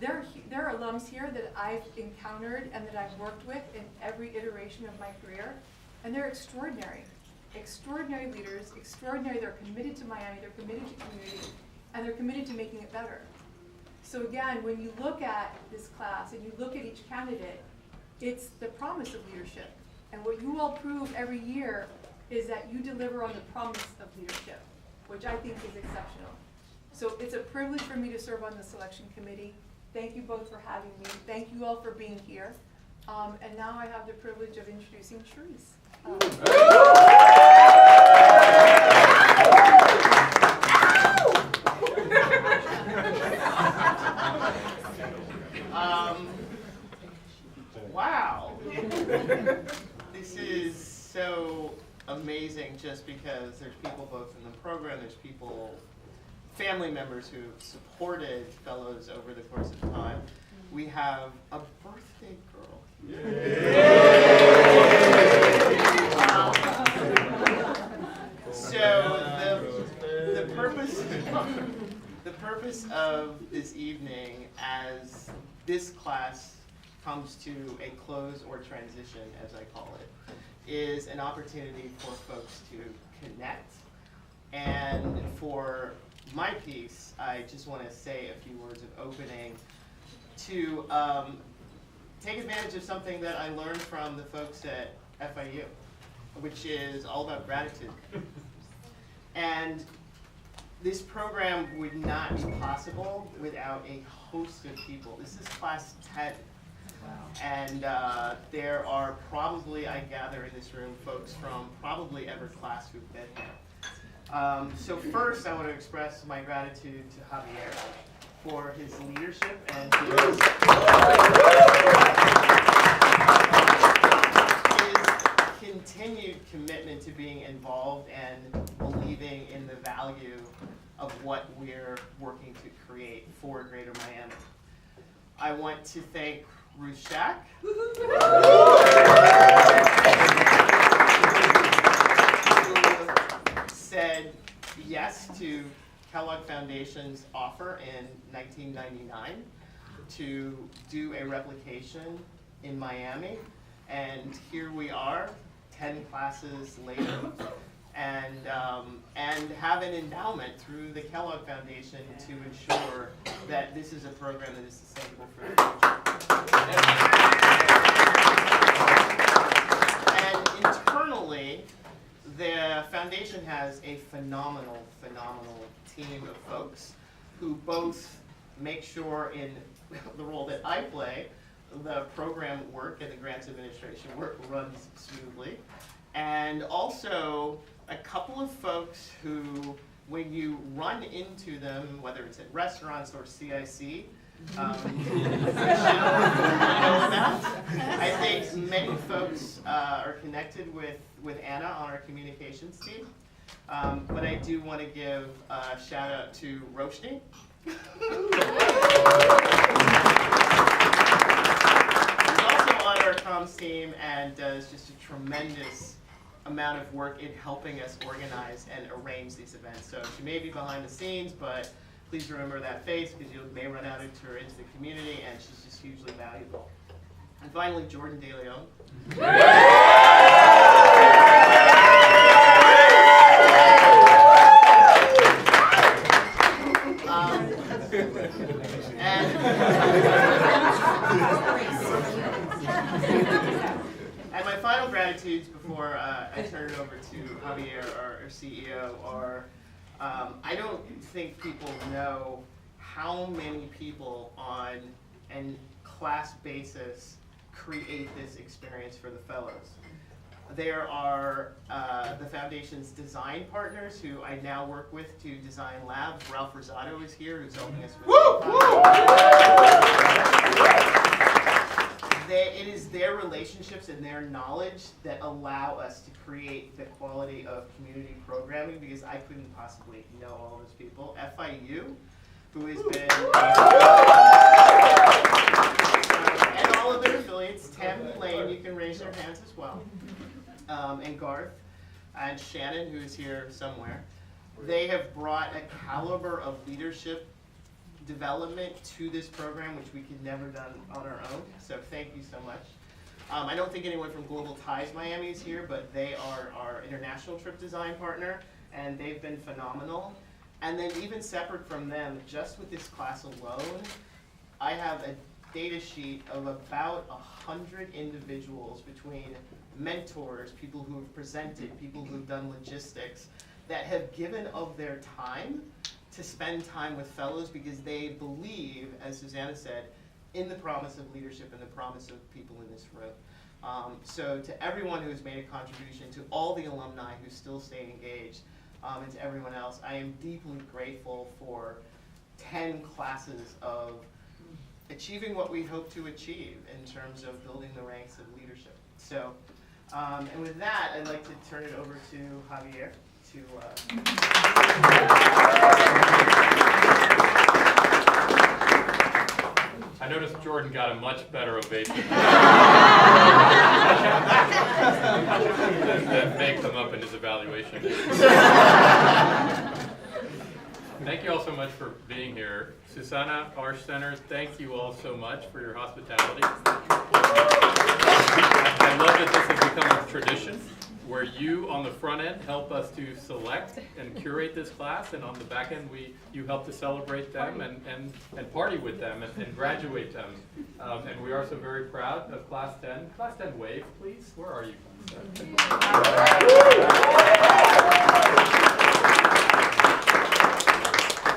there are alums here that I've encountered and that I've worked with in every iteration of my career, and they're extraordinary. Extraordinary leaders, extraordinary. They're committed to Miami, they're committed to community, and they're committed to making it better. So again, when you look at this class and you look at each candidate, it's the promise of leadership. And what you all prove every year is that you deliver on the promise of leadership, which I think is exceptional. So it's a privilege for me to serve on the selection committee. Thank you both for having me. Thank you all for being here. And now I have the privilege of introducing Charisse. Wow. This is so amazing just because there's people both in the program, there's people, family members who supported fellows over the course of time. We have a birthday girl. So the purpose of this evening, as this class comes to a close or transition, as I call it, is an opportunity for folks to connect. And for my piece, I just want to say a few words of opening to take advantage of something that I learned from the folks at FIU, which is all about gratitude. And this program would not be possible without a host of people. This is class 10. Wow. And there are probably, I gather in this room, folks from probably every class who've been here. So first, I want to express my gratitude to Javier for his leadership and his continued commitment to being involved and believing in the value of what we're working to create for Greater Miami. I want to thank Ruth Shack, who said yes to Kellogg Foundation's offer in 1999 to do a replication in Miami. And here we are, 10 classes later, and have an endowment through the Kellogg Foundation to ensure that this is a program that is sustainable for the future. And internally, the foundation has a phenomenal team of folks who both make sure in the role that I play, the program work and the grants administration work runs smoothly. And also a couple of folks who, when you run into them, whether it's at restaurants or CIC, you know about. I think many folks are connected with Anna on our communications team. But I do want to give a shout out to Roshni. Who's also on our comms team and does just a tremendous amount of work in helping us organize and arrange these events. So she may be behind the scenes, but please remember that face because you may run out into her into the community, and she's just hugely valuable. And finally, Jordan DeLeon. And my final gratitudes before I turn it over to Javier, our CEO, are I don't think people know how many people on a class basis create this experience for the fellows. There are the Foundation's design partners who I now work with to design labs. Ralph Rosado is here, who's helping us with it is their relationships and their knowledge that allow us to create the quality of community programming, because I couldn't possibly know all those people. FIU, who has been, and all of their affiliates, Tim, Lane, you can raise your hands as well, and Garth, and Shannon, who's here somewhere. They have brought a caliber of leadership development to this program, which we could never done on our own. So thank you so much. I don't think anyone from Global Ties Miami is here, but they are our international trip design partner, and they've been phenomenal. And then even separate from them, just with this class alone, I have a data sheet of about 100 individuals between mentors, people who have presented, people who have done logistics, that have given of their time to spend time with fellows because they believe, as Susanna said, in the promise of leadership and the promise of people in this room. So to everyone who has made a contribution, to all the alumni who still stay engaged, and to everyone else, I am deeply grateful for 10 classes of achieving what we hope to achieve in terms of building the ranks of leadership. So, and with that, I'd like to turn it over to Javier to I noticed Jordan got a much better ovation that may come up in his evaluation. Thank you all so much for being here. Susanna, Arsht Center, thank you all so much for your hospitality. I love that this has become a tradition where you on the front end help us to select and curate this class, and on the back end you help to celebrate them and party with them and graduate them. And we are so very proud of Class 10. Class 10 wave, please. Where are you?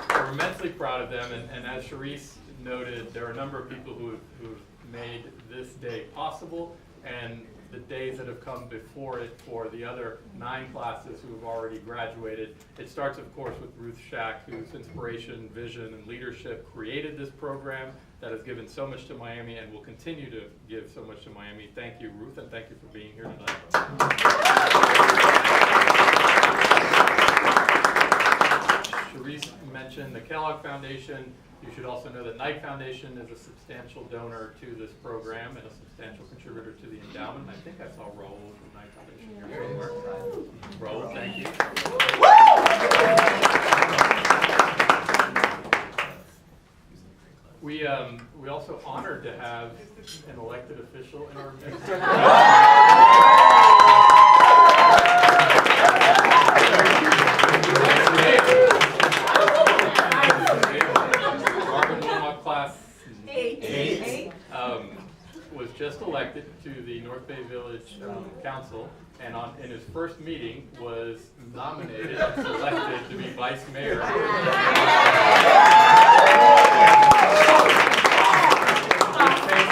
We're immensely proud of them, and as Charisse noted, there are a number of people who've made this day possible, and the days that have come before it for the other 9 classes who have already graduated. It starts, of course, with Ruth Shack, whose inspiration, vision, and leadership created this program that has given so much to Miami and will continue to give so much to Miami. Thank you, Ruth, and thank you for being here tonight. Charisse mentioned the Kellogg Foundation. You should also know that Knight Foundation is a substantial donor to this program and a substantial contributor to the endowment. I think I saw Raul from Knight Foundation here somewhere. Raul, thank you. We also honored to have an elected official in our midst. Class 8 was just elected to the North Bay Village Council, and in his first meeting was nominated and selected to be vice mayor.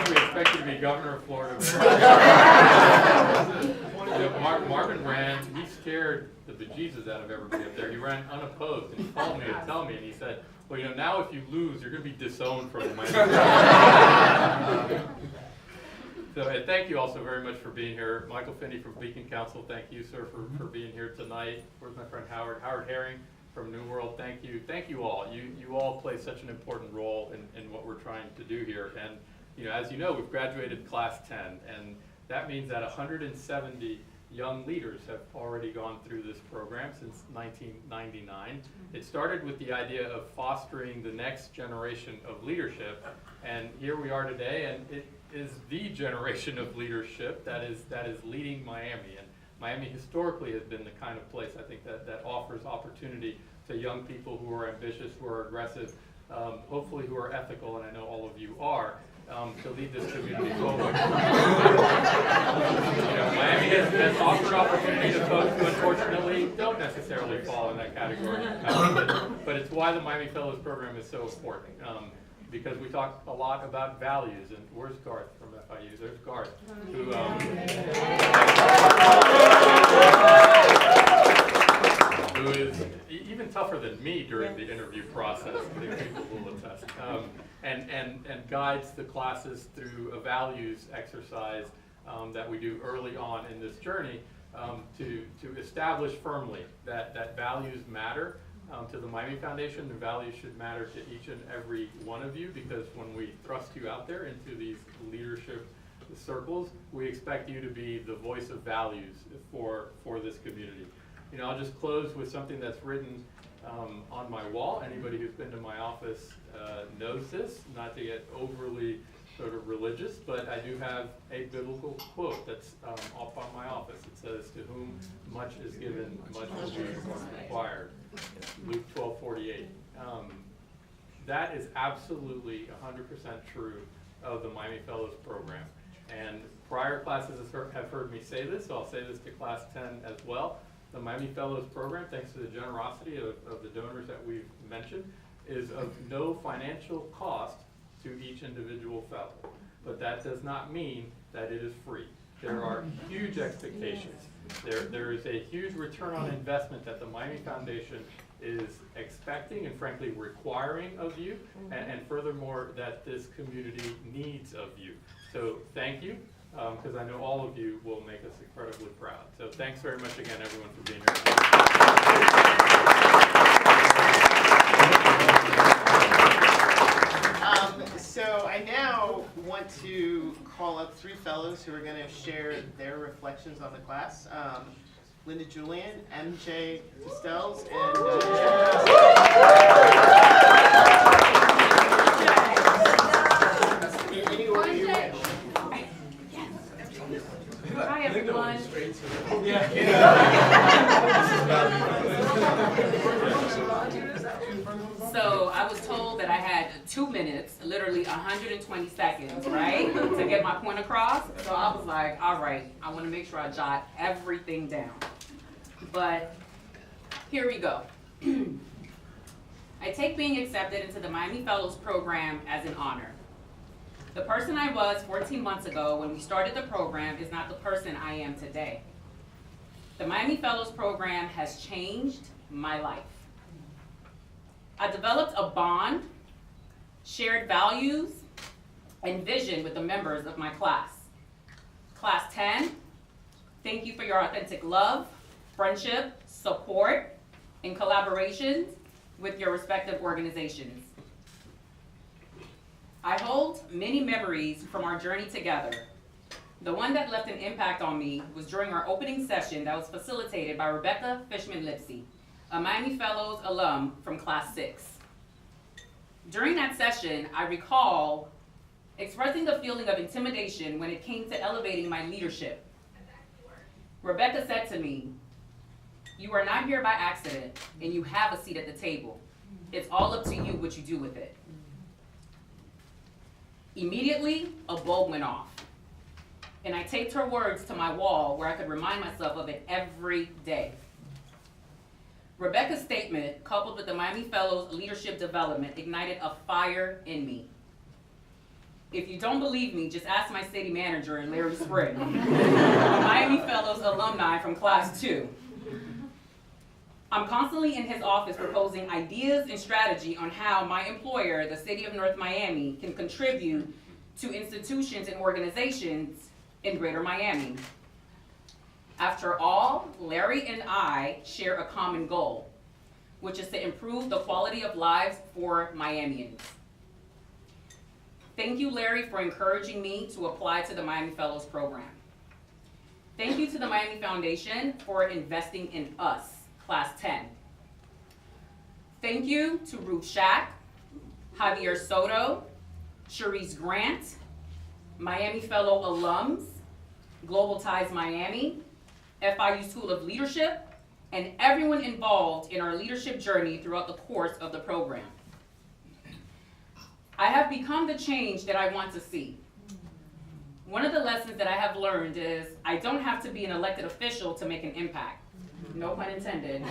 We expect you to be governor of Florida. Marvin ran, he scared the bejesus out of everybody up there. He ran unopposed, and he called me to tell me, and he said, well, now if you lose, you're going to be disowned from the Miami. So thank you also very much for being here. Michael Finney from Beacon Council, thank you, sir, for being here tonight. Where's my friend Howard? Howard Herring from New World, thank you. Thank you all. You all play such an important role in what we're trying to do here. And as you know, we've graduated Class 10, and that means that 170 young leaders have already gone through this program since 1999. It started with the idea of fostering the next generation of leadership, and here we are today, and it is the generation of leadership that is leading Miami. And Miami historically has been the kind of place, I think, that offers opportunity to young people who are ambitious, who are aggressive, hopefully who are ethical, and I know all of you are, to lead this community forward. Miami has offered opportunity to folks who unfortunately don't necessarily fall in that category. But it's why the Miami Fellows Program is so important. Because we talk a lot about values, and where's Garth from FIU? There's Garth, who is even tougher than me during the interview process. I think people will attest. And guides the classes through a values exercise that we do early on in this journey to establish firmly that values matter to the Miami Foundation. The values should matter to each and every one of you, because when we thrust you out there into these leadership circles, we expect you to be the voice of values for this community. I'll just close with something that's written on my wall. Anybody who's been to my office knows this, not to get overly sort of religious, but I do have a biblical quote that's up on my office. It says, "To whom much is given, much will be required." Luke 12:48. That is absolutely 100% true of the Miami Fellows program. And prior classes have heard me say this, so I'll say this to Class 10 as well. The Miami Fellows program, thanks to the generosity of the donors that we've mentioned, is of no financial cost to each individual fellow. But that does not mean that it is free. There are huge expectations. There is a huge return on investment that the Miami Foundation is expecting and frankly requiring of you, and furthermore that this community needs of you. So thank you, because I know all of you will make us incredibly proud. So thanks very much again, everyone, for being here. So I now want to call up three fellows who are going to share their reflections on the class. Linda Julian, MJ Castells, and any order you wish. Hi, everyone. So I was told that I had 2 minutes, literally 120 seconds, right, to get my point across. So I was like, all right, I want to make sure I jot everything down. But here we go. I take being accepted into the Miami Fellows program as an honor. The person I was 14 months ago when we started the program is not the person I am today. The Miami Fellows program has changed my life. I developed a bond, shared values, and vision with the members of my class. Class 10, thank you for your authentic love, friendship, support, and collaborations with your respective organizations. I hold many memories from our journey together. The one that left an impact on me was during our opening session that was facilitated by Rebecca Fishman-Lipsey, a Miami Fellows alum from Class 6. During that session, I recall expressing a feeling of intimidation when it came to elevating my leadership. Rebecca said to me, "You are not here by accident, and you have a seat at the table. It's all up to you what you do with it." Immediately, a bulb went off, and I taped her words to my wall where I could remind myself of it every day. Rebecca's statement, coupled with the Miami Fellows leadership development, ignited a fire in me. If you don't believe me, just ask my city manager, Larry Sprague, a Miami Fellows alumni from Class 2. I'm constantly in his office proposing ideas and strategy on how my employer, the City of North Miami, can contribute to institutions and organizations in Greater Miami. After all, Larry and I share a common goal, which is to improve the quality of lives for Miamians. Thank you, Larry, for encouraging me to apply to the Miami Fellows program. Thank you to the Miami Foundation for investing in us, Class 10. Thank you to Ruth Shack, Javier Soto, Cherise Grant, Miami Fellow alums, Global Ties Miami, FIU School of Leadership, and everyone involved in our leadership journey throughout the course of the program. I have become the change that I want to see. One of the lessons that I have learned is I don't have to be an elected official to make an impact. No pun intended.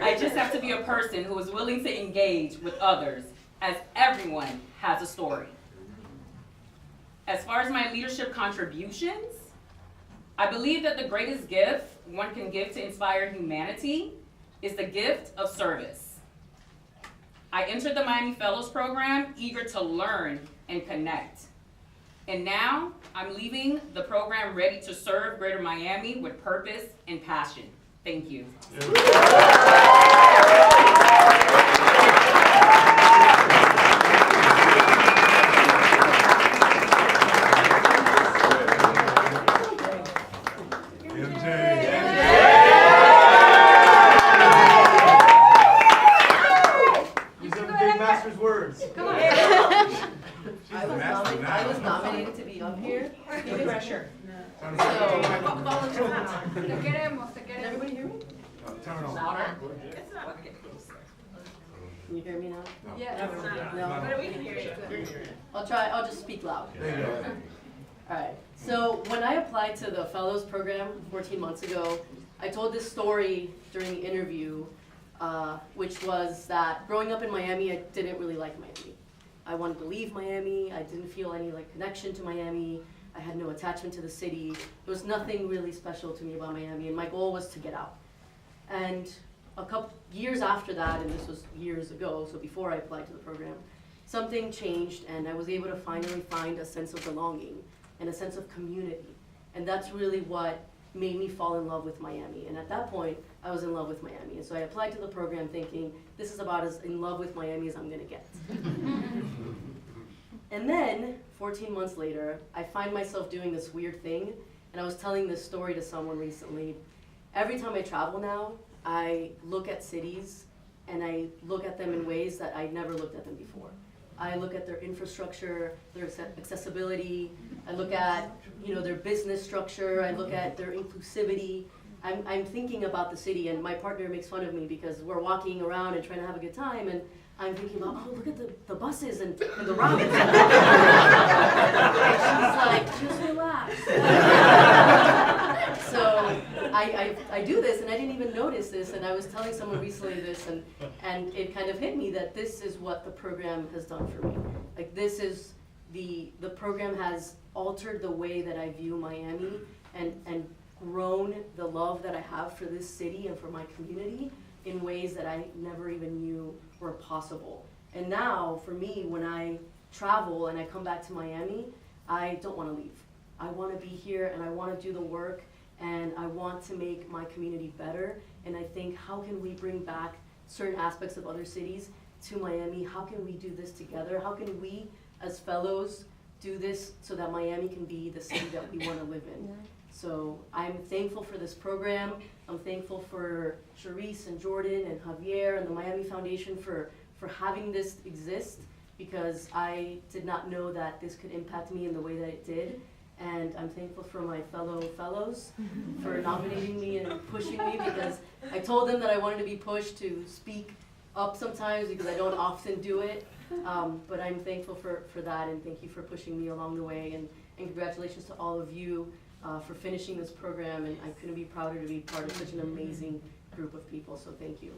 I just have to be a person who is willing to engage with others, as everyone has a story. As far as my leadership contributions, I believe that the greatest gift one can give to inspire humanity is the gift of service. I entered the Miami Fellows program eager to learn and connect. And now I'm leaving the program ready to serve Greater Miami with purpose and passion. Thank you. master's words. Come on. I was nominated to be up here. Give pressure. So, Te queremos, te can queremos. everybody hear me? Turn on. Louder. Can you hear me now? Yeah. No? But we can hear you. I'll just speak loud. There you go. Alright, so when I applied to the Fellows Program 14 months ago, I told this story during the interview, which was that growing up in Miami, I didn't really like Miami. I wanted to leave Miami, I didn't feel any connection to Miami, I had no attachment to the city. There was nothing really special to me about Miami, and my goal was to get out. And a couple years after that, and this was years ago, so before I applied to the program, something changed and I was able to finally find a sense of belonging and a sense of community. And that's really what made me fall in love with Miami. And at that point, I was in love with Miami. And so I applied to the program thinking, this is about as in love with Miami as I'm gonna get. And then, 14 months later, I find myself doing this weird thing. And I was telling this story to someone recently. Every time I travel now, I look at cities and I look at them in ways that I never looked at them before. I look at their infrastructure, their accessibility, I look at their business structure, I look at their inclusivity. I'm thinking about the city, and my partner makes fun of me because we're walking around and trying to have a good time, and I'm thinking about, oh, look at the buses and the routes. And she's like, just relax. So I do this, and I didn't even notice this, and I was telling someone recently this, and it kind of hit me that this is what the program has done for me. Like, this is, the program has altered the way that I view Miami, and grown the love that I have for this city and for my community in ways that I never even knew were possible. And now, for me, when I travel and I come back to Miami, I don't want to leave. I want to be here, and I want to do the work, and I want to make my community better. And I think, how can we bring back certain aspects of other cities to Miami? How can we do this together? How can we, as fellows, do this so that Miami can be the city that we want to live in? So I'm thankful for this program. I'm thankful for Charisse and Jordan and Javier and the Miami Foundation for having this exist, because I did not know that this could impact me in the way that it did. And I'm thankful for my fellows for nominating me and pushing me, because I told them that I wanted to be pushed to speak up sometimes because I don't often do it. But I'm thankful for that, and thank you for pushing me along the way. And congratulations to all of you for finishing this program, and I couldn't be prouder to be part of such an amazing group of people, so thank you.